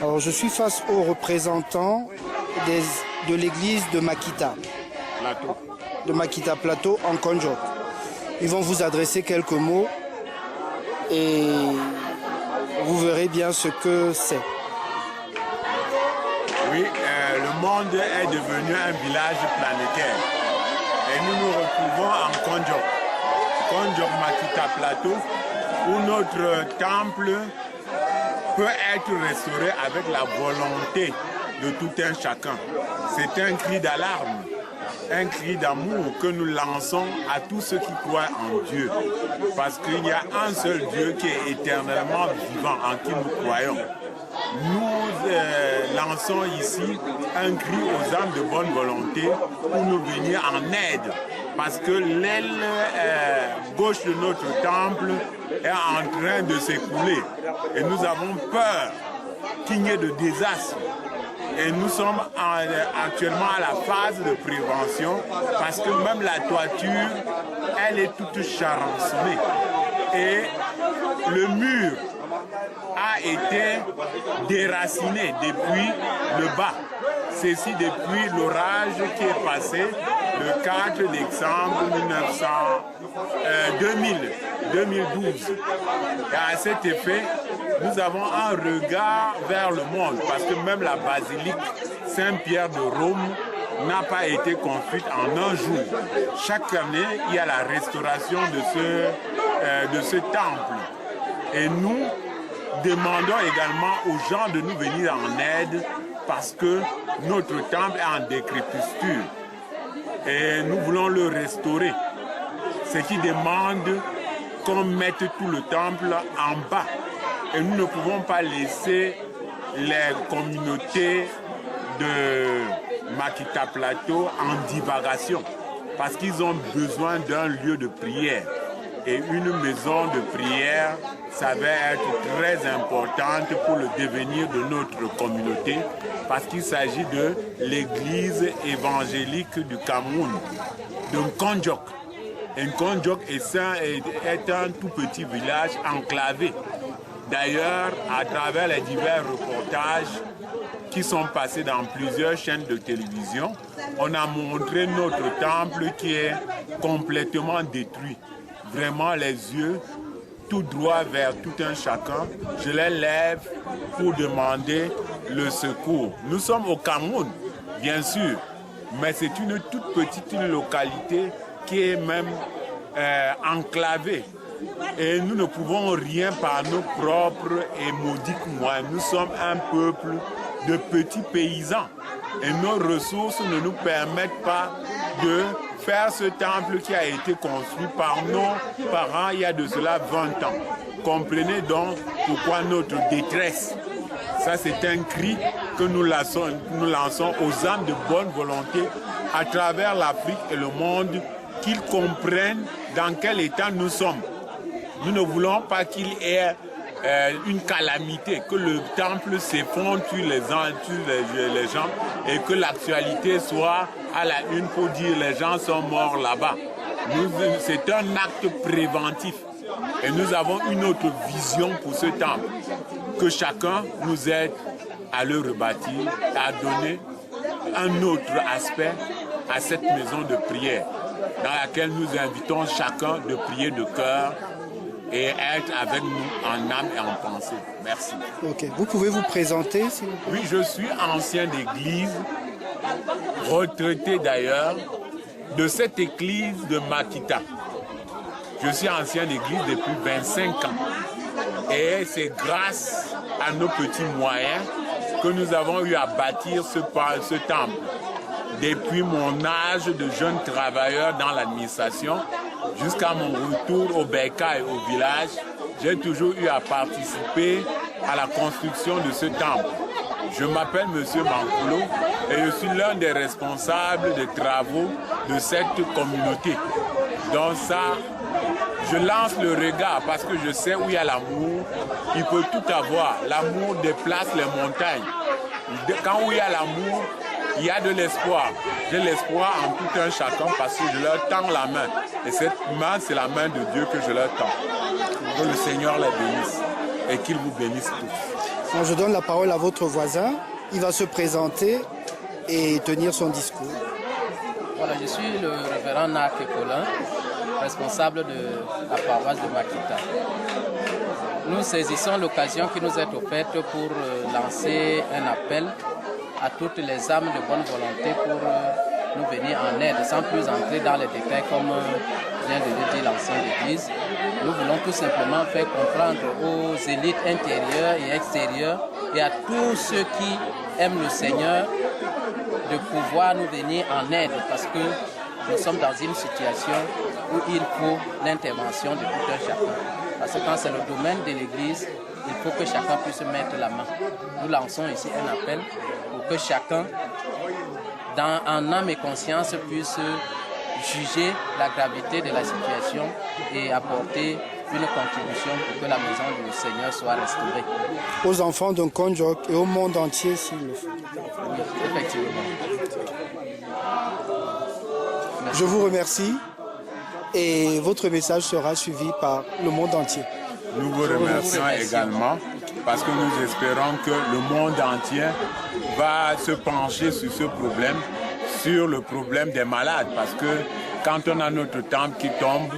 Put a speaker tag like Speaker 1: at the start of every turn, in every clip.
Speaker 1: Alors je suis face aux représentants de l'église de Makita.
Speaker 2: Plateau.
Speaker 1: De Makita Plateau en Konjok. Ils vont vous adresser quelques mots et vous verrez bien ce que c'est.
Speaker 2: Oui, le monde est devenu un village planétaire et nous nous retrouvons en Konjok. Konjok Makita Plateau, où notre temple peut être restauré avec la volonté de tout un chacun. C'est un cri d'alarme, un cri d'amour que nous lançons à tous ceux qui croient en Dieu. Parce qu'il y a un seul Dieu qui est éternellement vivant, en qui nous croyons. Nous lançons ici un cri aux âmes de bonne volonté pour nous venir en aide. Parce que l'aile gauche de notre temple est en train de s'écrouler. Et nous avons peur qu'il n'y ait de désastre. Et nous sommes actuellement à la phase de prévention parce que même la toiture, elle est toute charançonnée. Et le mur a été déraciné depuis le bas. Ceci depuis l'orage qui est passé le 4 décembre 2012. Et à cet effet, nous avons un regard vers le monde parce que même la basilique Saint-Pierre de Rome n'a pas été construite en un jour. Chaque année, il y a la restauration de ce temple. Et nous demandons également aux gens de nous venir en aide parce que notre temple est en décrépitude. Et nous voulons le restaurer. Ce qui demande qu'on mette tout le temple en bas. Et nous ne pouvons pas laisser les communautés de Makita Plateau en divagation. Parce qu'ils ont besoin d'un lieu de prière. Et une maison de prière s'avère être très importante pour le devenir de notre communauté parce qu'il s'agit de l'église évangélique du Cameroun, de Konjok. Et Konjok est un tout petit village enclavé. D'ailleurs, à travers les divers reportages qui sont passés dans plusieurs chaînes de télévision, on a montré notre temple qui est complètement détruit. Vraiment les yeux tout droit vers tout un chacun. Je les lève pour demander le secours. Nous sommes au Cameroun, bien sûr, mais c'est une toute petite localité qui est même enclavée. Et nous ne pouvons rien par nos propres et maudiques moyens. Nous sommes un peuple de petits paysans. Et nos ressources ne nous permettent pas de faire ce temple qui a été construit par nos parents il y a de cela 20 ans. Comprenez donc pourquoi notre détresse. Ça, c'est un cri que nous lançons aux âmes de bonne volonté à travers l'Afrique et le monde, qu'ils comprennent dans quel état nous sommes. Nous ne voulons pas qu'il y ait une calamité, que le temple s'effondre, tue les gens et que l'actualité soit à la une pour dire les gens sont morts là-bas. C'est un acte préventif et nous avons une autre vision pour ce temple, que chacun nous aide à le rebâtir, à donner un autre aspect à cette maison de prière dans laquelle nous invitons chacun de prier de cœur et être avec nous en âme et en pensée. Merci.
Speaker 1: Ok. Vous pouvez vous présenter, s'il vous plaît?
Speaker 2: Oui, je suis ancien d'église, retraité d'ailleurs, de cette église de Makita. Je suis ancien d'église depuis 25 ans. Et c'est grâce à nos petits moyens que nous avons eu à bâtir ce temple. Depuis mon âge de jeune travailleur dans l'administration, jusqu'à mon retour au Beka et au village, j'ai toujours eu à participer à la construction de ce temple. Je m'appelle M. Mankulo et je suis l'un des responsables des travaux de cette communauté. Donc ça, je lance le regard parce que je sais où il y a l'amour, il peut tout avoir. L'amour déplace les montagnes. Quand il y a l'amour, il y a de l'espoir. J'ai l'espoir en tout un chacun parce que je leur tends la main. Et cette main, c'est la main de Dieu que je leur tends. Que le Seigneur les bénisse et qu'il vous bénisse tous.
Speaker 1: Donc, je donne la parole à votre voisin. Il va se présenter et tenir son discours.
Speaker 3: Voilà, je suis le révérend Nak Colin, responsable de la paroisse de Makita. Nous saisissons l'occasion qui nous est offerte pour lancer un appel à toutes les âmes de bonne volonté pour nous venir en aide, sans plus entrer dans les détails comme vient de le dire l'ancienne Église. Nous voulons tout simplement faire comprendre aux élites intérieures et extérieures et à tous ceux qui aiment le Seigneur de pouvoir nous venir en aide parce que nous sommes dans une situation où il faut l'intervention de tout un chacun. Parce que quand c'est le domaine de l'Église, il faut que chacun puisse mettre la main. Nous lançons ici un appel pour que chacun, en âme et conscience, puisse juger la gravité de la situation et apporter une contribution pour que la maison du Seigneur soit restaurée.
Speaker 1: Aux enfants d'un Konjok et au monde entier s'il le faut.
Speaker 3: Oui, effectivement. Merci.
Speaker 1: Je vous remercie et votre message sera suivi par le monde entier.
Speaker 2: Nous vous remercions également parce que nous espérons que le monde entier va se pencher sur ce problème, sur le problème des malades. Parce que quand on a notre temple qui tombe,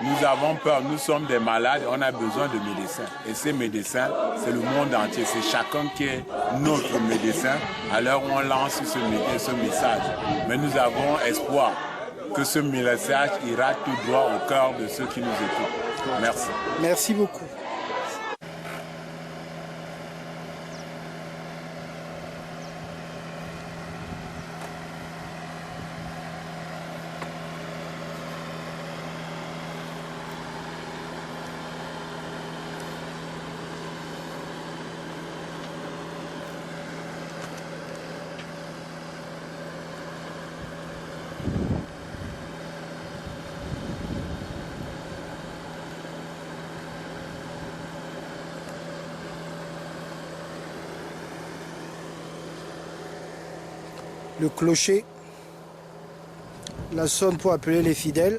Speaker 2: nous avons peur, nous sommes des malades, on a besoin de médecins. Et ces médecins, c'est le monde entier, c'est chacun qui est notre médecin. Alors on lance ce message. Mais nous avons espoir que ce message ira tout droit au cœur de ceux qui nous écoutent. Merci.
Speaker 1: Merci beaucoup. Le clocher, la sonne pour appeler les fidèles,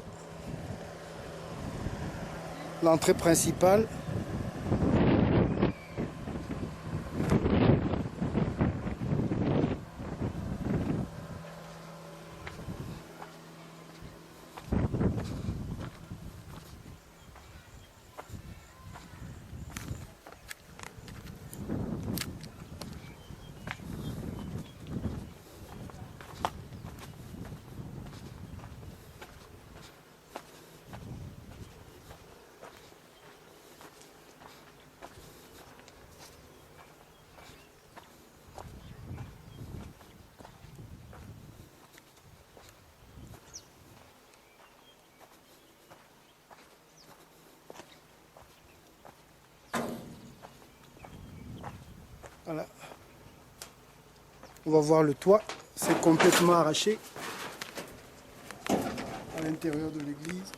Speaker 1: l'entrée principale, voilà. On va voir le toit, c'est complètement arraché à l'intérieur de l'église.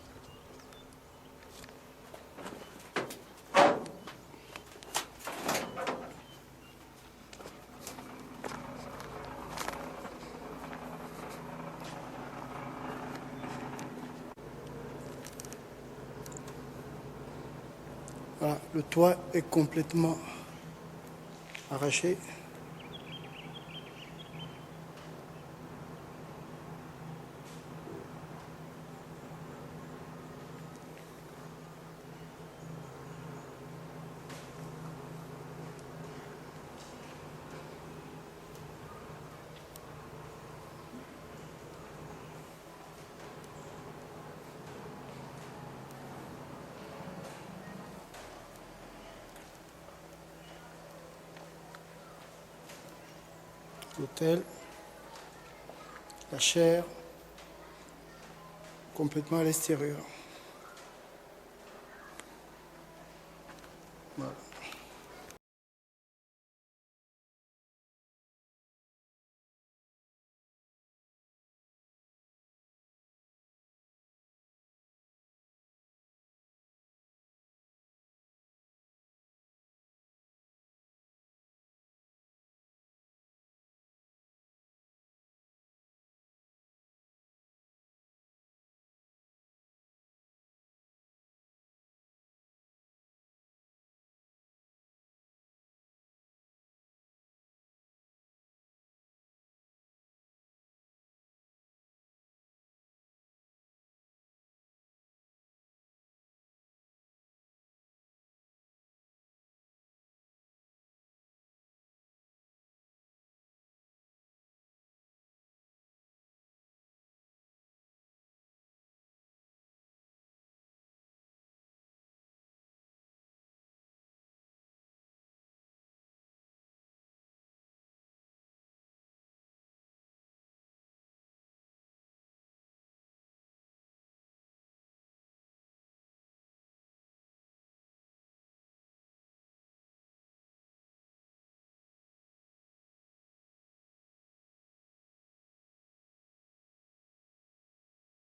Speaker 1: Voilà, le toit est complètement arraché. L'autel, la chaire, complètement à l'extérieur.